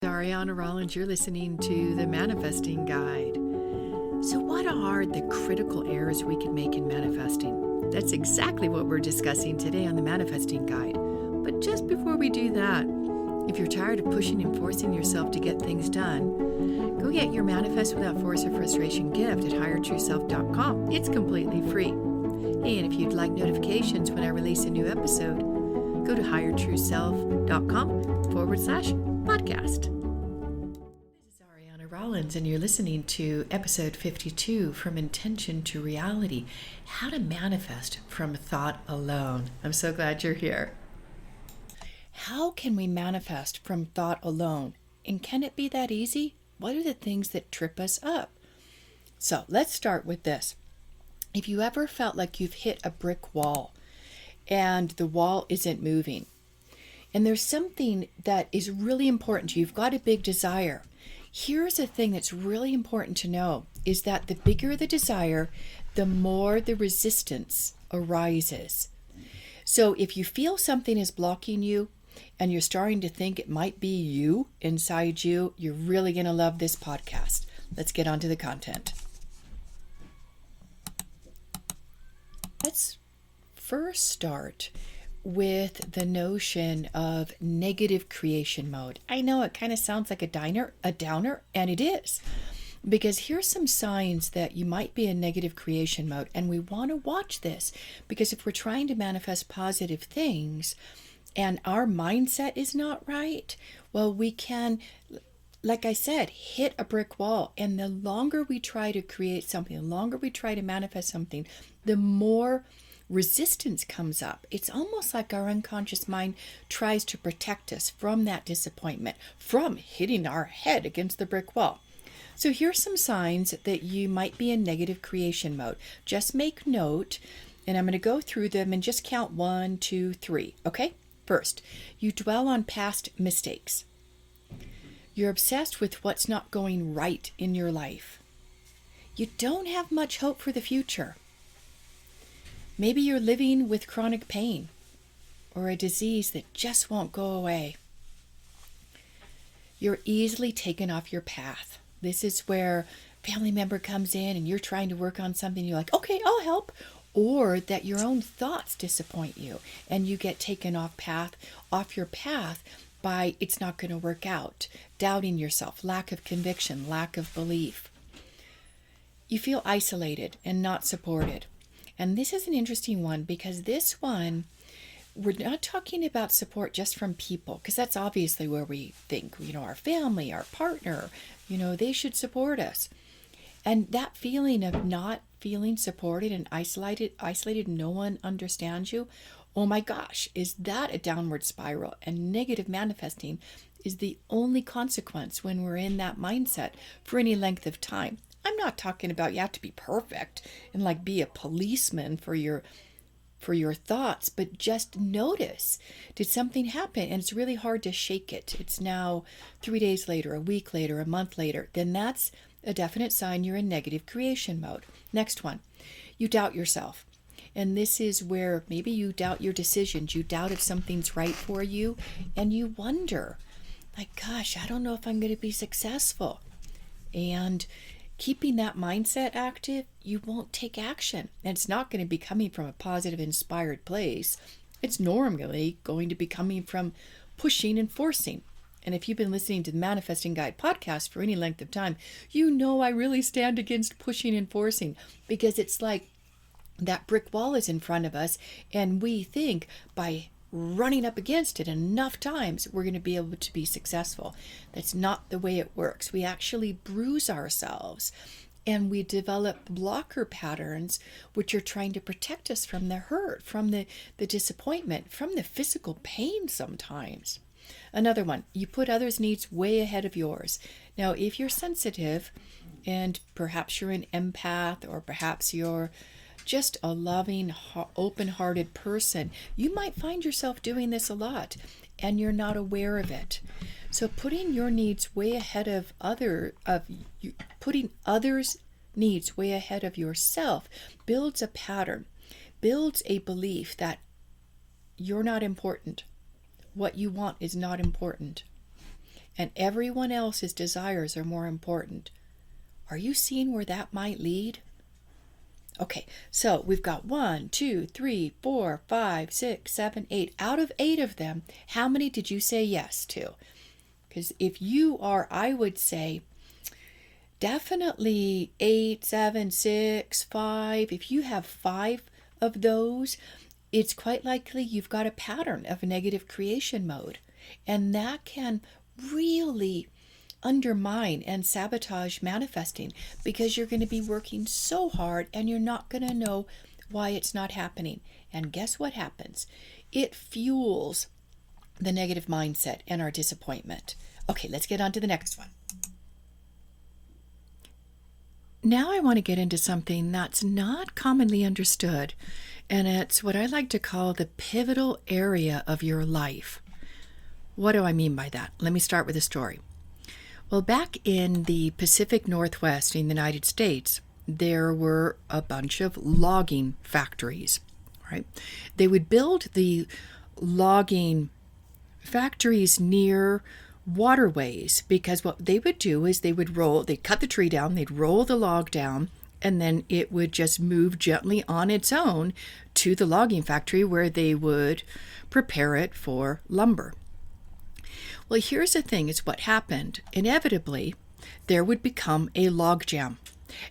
Aryana Rollins, you're listening to the Manifesting Guide. So, what are the critical errors we can make in manifesting? That's exactly what we're discussing today on the Manifesting Guide. But just before we do that, if you're tired of pushing and forcing yourself to get things done, go get your Manifest Without Force or Frustration gift at highertrueself.com. It's completely free. Hey, and if you'd like notifications when I release a new episode, go to highertrueself.com/podcast. This is Aryana Rollins, and you're listening to episode 52, From Intention to Reality, How to Manifest from Thought Alone. I'm so glad you're here. How can we manifest from thought alone? And can it be that easy? What are the things that trip us up? So let's start with this. If you ever felt like you've hit a brick wall and the wall isn't moving, and there's something that is really important to you, you've got a big desire. Here's a thing that's really important to know, is that the bigger the desire, the more the resistance arises. So if you feel something is blocking you and you're starting to think it might be you inside you, you're really going to love this podcast. Let's get on to the content. Let's first start with the notion of negative creation mode. I know it kind of sounds like a downer, and it is. Because here's some signs that you might be in negative creation mode, and we want to watch this, because if we're trying to manifest positive things and our mindset is not right, well, we can, like I said, hit a brick wall. And the longer we try to create something, the longer we try to manifest something, the more resistance comes up. It's almost like our unconscious mind tries to protect us from that disappointment, from hitting our head against the brick wall. So here's some signs that you might be in negative creation mode. Just make note, and I'm going to go through them and just count 1, 2, 3. Okay? First, you dwell on past mistakes. You're obsessed with what's not going right in your life. You don't have much hope for the future. Maybe you're living with chronic pain or a disease that just won't go away. You're easily taken off your path. This is where a family member comes in and you're trying to work on something. You're like, okay, I'll help. Or that your own thoughts disappoint you and you get taken off your path by it's not going to work out, doubting yourself, lack of conviction, lack of belief. You feel isolated and not supported. And this is an interesting one, because this one, we're not talking about support just from people, because that's obviously where we think, our family, our partner, they should support us. And that feeling of not feeling supported and isolated, no one understands you. Oh my gosh, is that a downward spiral? And negative manifesting is the only consequence when we're in that mindset for any length of time. I'm not talking about you have to be perfect and be a policeman for your thoughts, but just notice, did something happen? And it's really hard to shake it. It's now 3 days later, a week later, a month later. Then that's a definite sign you're in negative creation mode. Next one, you doubt yourself. And this is where maybe you doubt your decisions. You doubt if something's right for you. And you wonder, gosh, I don't know if I'm going to be successful. And keeping that mindset active, you won't take action. And it's not going to be coming from a positive, inspired place. It's normally going to be coming from pushing and forcing. And if you've been listening to the Manifesting Guide podcast for any length of time, you know I really stand against pushing and forcing, because it's like that brick wall is in front of us and we think by running up against it enough times we're going to be able to be successful. That's not the way it works. We actually bruise ourselves and we develop blocker patterns which are trying to protect us from the hurt, from the disappointment, from the physical pain sometimes. Another one, you put others' needs way ahead of yours. Now, if you're sensitive and perhaps you're an empath, or perhaps you're just a loving, open-hearted person, you might find yourself doing this a lot and you're not aware of it. So putting your needs way ahead of putting others' needs way ahead of yourself builds a pattern, builds a belief that you're not important. What you want is not important. and everyone else's desires are more important. Are you seeing where that might lead? Okay, so we've got 1, 2, 3, 4, 5, 6, 7, 8. Out of 8 of them, how many did you say yes to? Because if you are, I would say, definitely 8, 7, 6, 5. If you have 5 of those, it's quite likely you've got a pattern of negative creation mode. And that can really undermine and sabotage manifesting, because you're going to be working so hard and you're not going to know why it's not happening. And guess what happens? It fuels the negative mindset and our disappointment. Okay, let's get on to the next one. Now I want to get into something that's not commonly understood, and it's what I like to call the pivotal area of your life. What do I mean by that? Let me start with a story. Well, back in the Pacific Northwest in the United States, there were a bunch of logging factories, right? They would build the logging factories near waterways, because what they would do is they'd cut the tree down, they'd roll the log down, and then it would just move gently on its own to the logging factory where they would prepare it for lumber. Well, here's the thing, is what happened. Inevitably, there would become a log jam.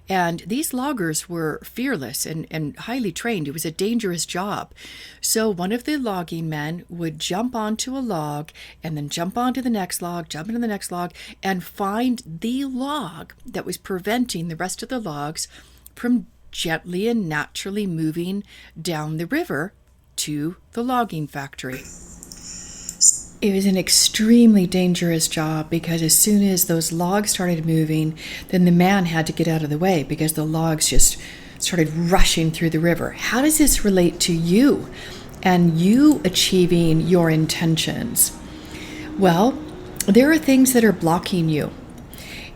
And these loggers were fearless and highly trained. It was a dangerous job. So one of the logging men would jump onto a log and then jump onto the next log, jump into the next log, and find the log that was preventing the rest of the logs from gently and naturally moving down the river to the logging factory. It was an extremely dangerous job, because as soon as those logs started moving, then the man had to get out of the way because the logs just started rushing through the river. How does this relate to you and you achieving your intentions? Well, there are things that are blocking you,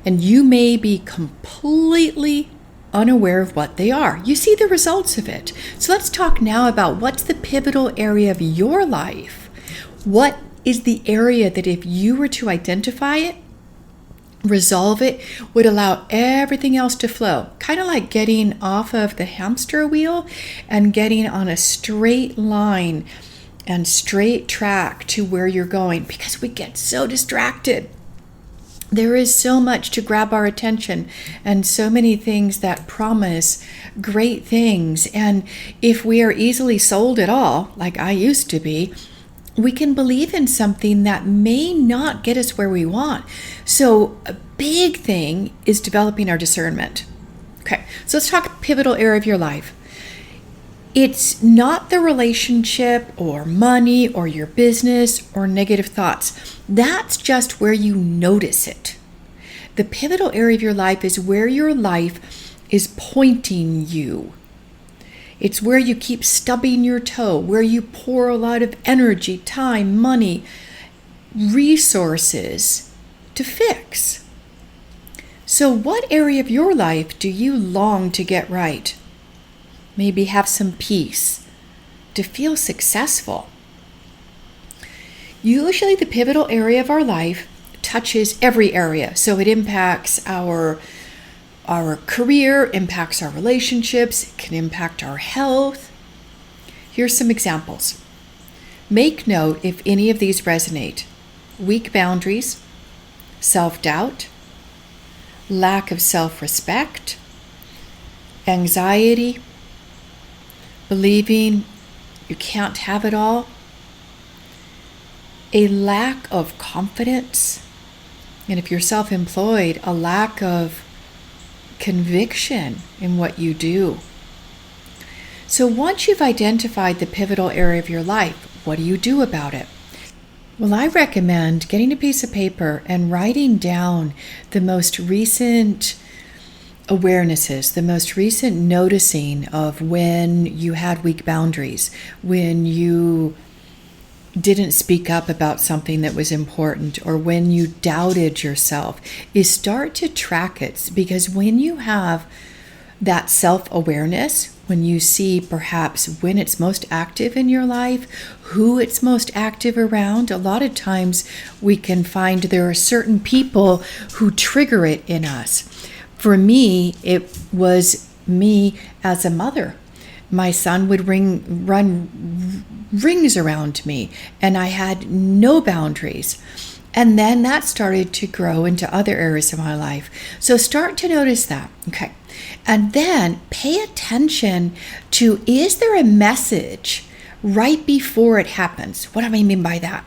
and you may be completely unaware of what they are. You see the results of it. So let's talk now about what's the pivotal area of your life. What is the area that, if you were to identify it, resolve it, would allow everything else to flow? Kind of like getting off of the hamster wheel and getting on a straight line and straight track to where you're going, because we get so distracted. There is so much to grab our attention and so many things that promise great things. And if we are easily sold at all, like I used to be, we can believe in something that may not get us where we want. So a big thing is developing our discernment. Okay, so let's talk pivotal area of your life. It's not the relationship or money or your business or negative thoughts. That's just where you notice it. The pivotal area of your life is where your life is pointing you. It's where you keep stubbing your toe, where you pour a lot of energy, time, money, resources to fix. So what area of your life do you long to get right? Maybe have some peace, to feel successful. Usually the pivotal area of our life touches every area. So it impacts our career, impacts our relationships, it can impact our health. Here's some examples. Make note if any of these resonate. Weak boundaries, self-doubt, lack of self-respect, anxiety, believing you can't have it all, a lack of confidence, and if you're self-employed, a lack of conviction in what you do. So once you've identified the pivotal area of your life, what do you do about it? Well, I recommend getting a piece of paper and writing down the most recent awarenesses, the most recent noticing of when you had weak boundaries, when you didn't speak up about something that was important, or when you doubted yourself, is start to track it. Because when you have that self-awareness, when you see perhaps when it's most active in your life, who it's most active around. A lot of times we can find there are certain people who trigger it in us. For me, it was me as a mother. My son would run rings around me, and I had no boundaries. And then that started to grow into other areas of my life. So start to notice that. Okay. And then pay attention to, is there a message right before it happens? What do I mean by that?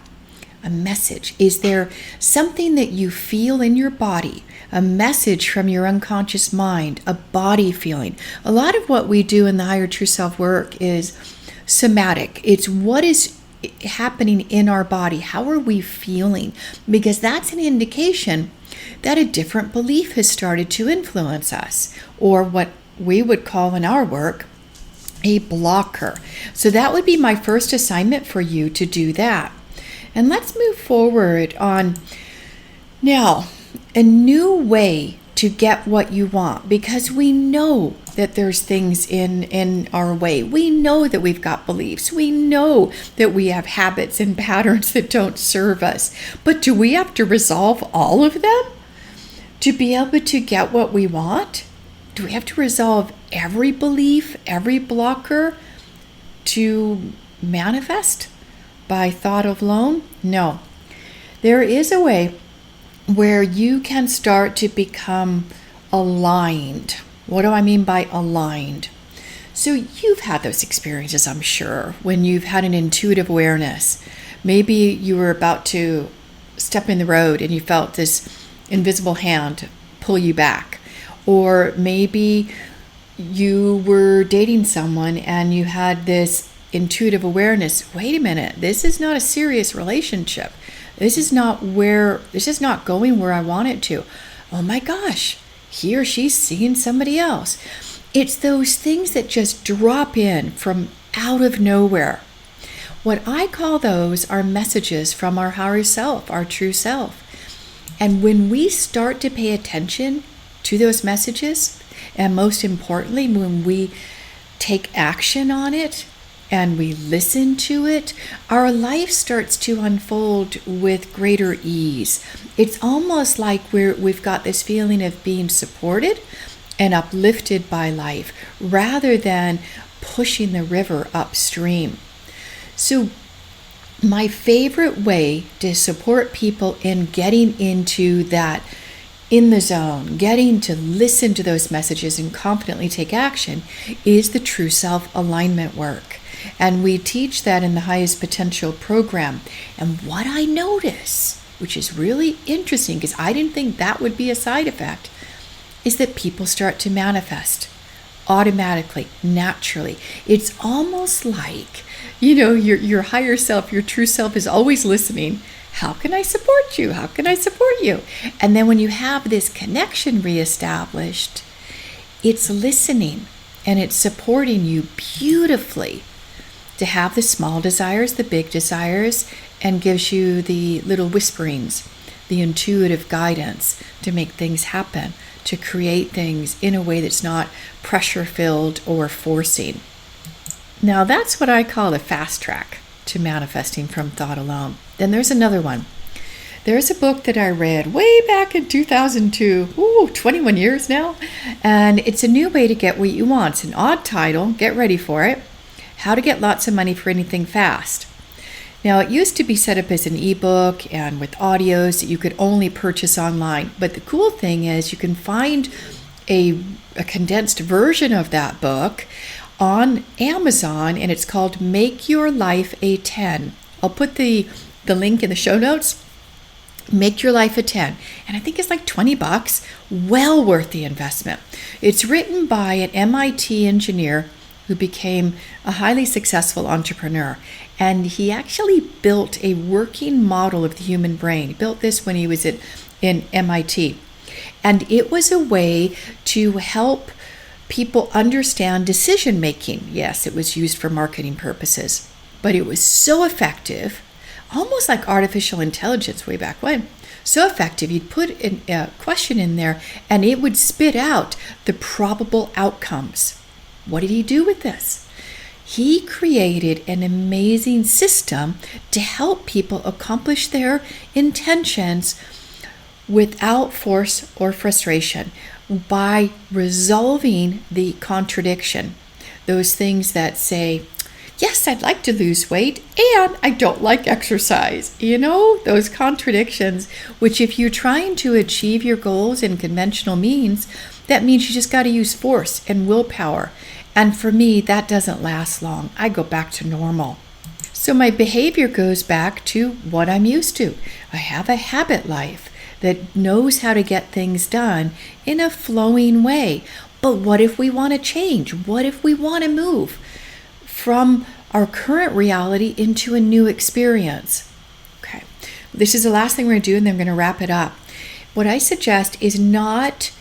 A message. Is there something that you feel in your body? A message from your unconscious mind, a body feeling. A lot of what we do in the higher true self work is somatic. It's what is happening in our body. How are we feeling? Because that's an indication that a different belief has started to influence us, or what we would call in our work a blocker. So that would be my first assignment for you, to do that. And let's move forward on now a new way to get what you want, because we know that there's things in our way. We know that we've got beliefs. We know that we have habits and patterns that don't serve us. But do we have to resolve all of them to be able to get what we want? Do we have to resolve every belief, every blocker to manifest by thought alone? No. There is a way where you can start to become aligned. What do I mean by aligned? So you've had those experiences, I'm sure, when you've had an intuitive awareness. Maybe you were about to step in the road and you felt this invisible hand pull you back. Or maybe you were dating someone and you had this intuitive awareness. Wait a minute, this is not a serious relationship. This is not going where I want it to. Oh my gosh, he or she's seeing somebody else. It's those things that just drop in from out of nowhere. What I call those are messages from our higher self, our true self. And when we start to pay attention to those messages, and most importantly, when we take action on it, and we listen to it, our life starts to unfold with greater ease. It's almost like we've got this feeling of being supported and uplifted by life, rather than pushing the river upstream. So my favorite way to support people in getting into that, in the zone, getting to listen to those messages and confidently take action, is the true self alignment work. And we teach that in the Highest Potential program. And what I notice, which is really interesting because I didn't think that would be a side effect, is that people start to manifest automatically, naturally. It's almost like, your higher self, your true self is always listening. How can I support you? How can I support you? And then when you have this connection reestablished, it's listening and it's supporting you beautifully to have the small desires, the big desires, and gives you the little whisperings, the intuitive guidance to make things happen, to create things in a way that's not pressure-filled or forcing. Now that's what I call the fast track to manifesting from thought alone. Then there's another one. There's a book that I read way back in 2002, 21 years now, and it's a new way to get what you want. It's an odd title, get ready for it. How to Get Lots of Money for Anything Fast. Now, it used to be set up as an ebook and with audios that you could only purchase online. But the cool thing is you can find a condensed version of that book on Amazon, and it's called Make Your Life a 10. I'll put the link in the show notes. Make Your Life a 10. And I think it's like $20. Well worth the investment. It's written by an MIT engineer who became a highly successful entrepreneur. And he actually built a working model of the human brain. He built this when he was in MIT. And it was a way to help people understand decision making. Yes, it was used for marketing purposes, but it was so effective, almost like artificial intelligence way back when. So effective, you'd put a question in there and it would spit out the probable outcomes. What did he do with this? He created an amazing system to help people accomplish their intentions without force or frustration by resolving the contradiction. Those things that say, yes, I'd like to lose weight and I don't like exercise. Those contradictions, which if you're trying to achieve your goals in conventional means, that means you just got to use force and willpower. And for me, that doesn't last long. I go back to normal. So my behavior goes back to what I'm used to. I have a habit life that knows how to get things done in a flowing way. But what if we want to change? What if we want to move from our current reality into a new experience? Okay, this is the last thing we're going to do, and then I'm going to wrap it up. What I suggest is not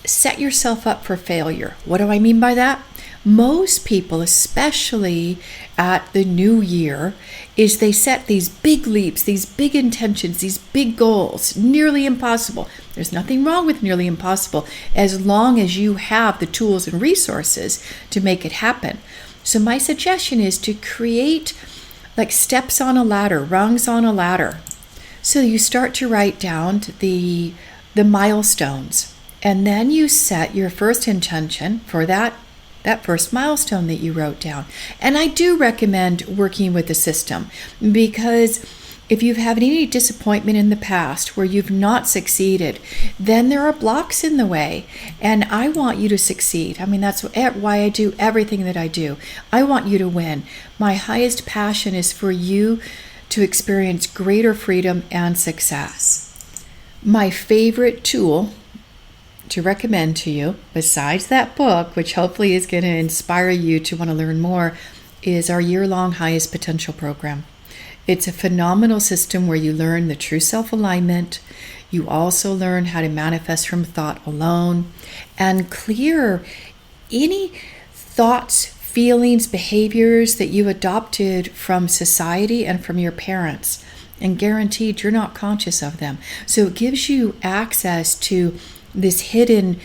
set yourself up for failure. What do I mean by that? Most people, especially at the new year, is they set these big leaps, these big intentions, these big goals, nearly impossible. There's nothing wrong with nearly impossible as long as you have the tools and resources to make it happen. So my suggestion is to create like steps on a ladder, rungs on a ladder. So you start to write down the milestones, and then you set your first intention for that first milestone that you wrote down. And I do recommend working with the system, because if you've had any disappointment in the past where you've not succeeded, then there are blocks in the way. And I want you to succeed. I mean, that's why I do everything that I do. I want you to win. My highest passion is for you to experience greater freedom and success. My favorite tool to recommend to you, besides that book, which hopefully is going to inspire you to want to learn more, is our year-long Highest Potential program. It's a phenomenal system where you learn the true self-alignment. You also learn how to manifest from thought alone and clear any thoughts, feelings, behaviors that you adopted from society and from your parents, and guaranteed you're not conscious of them. So it gives you access to this hidden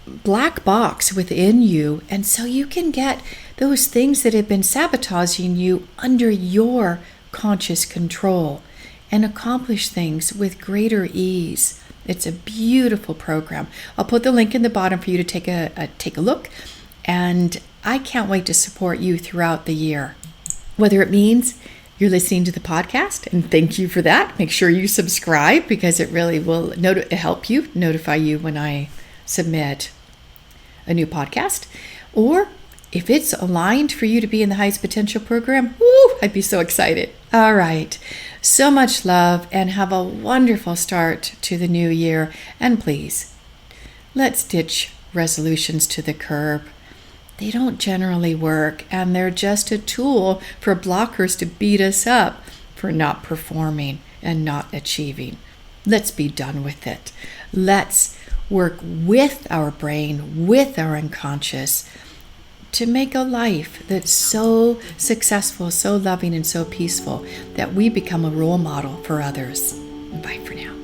black box within you, and so you can get those things that have been sabotaging you under your conscious control and accomplish things with greater ease. It's a beautiful program. I'll put the link in the bottom for you to take a look, and I can't wait to support you throughout the year. Whether it means you're listening to the podcast, and thank you for that. Make sure you subscribe, because it really will notify you when I submit a new podcast. Or if it's aligned for you to be in the Highest Potential program, I'd be so excited. All right. So much love, and have a wonderful start to the new year. And please, let's ditch resolutions to the curb. They don't generally work, and they're just a tool for blockers to beat us up for not performing and not achieving. Let's be done with it. Let's work with our brain, with our unconscious, to make a life that's so successful, so loving, and so peaceful that we become a role model for others. Bye for now.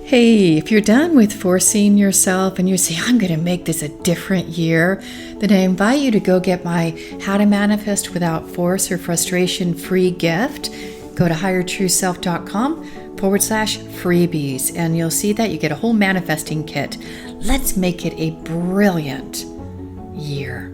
Hey, if you're done with forcing yourself and you say, I'm going to make this a different year, then I invite you to go get my How to Manifest Without Force or Frustration free gift. Go to highertrueself.com/freebies, and you'll see that you get a whole manifesting kit. Let's make it a brilliant year.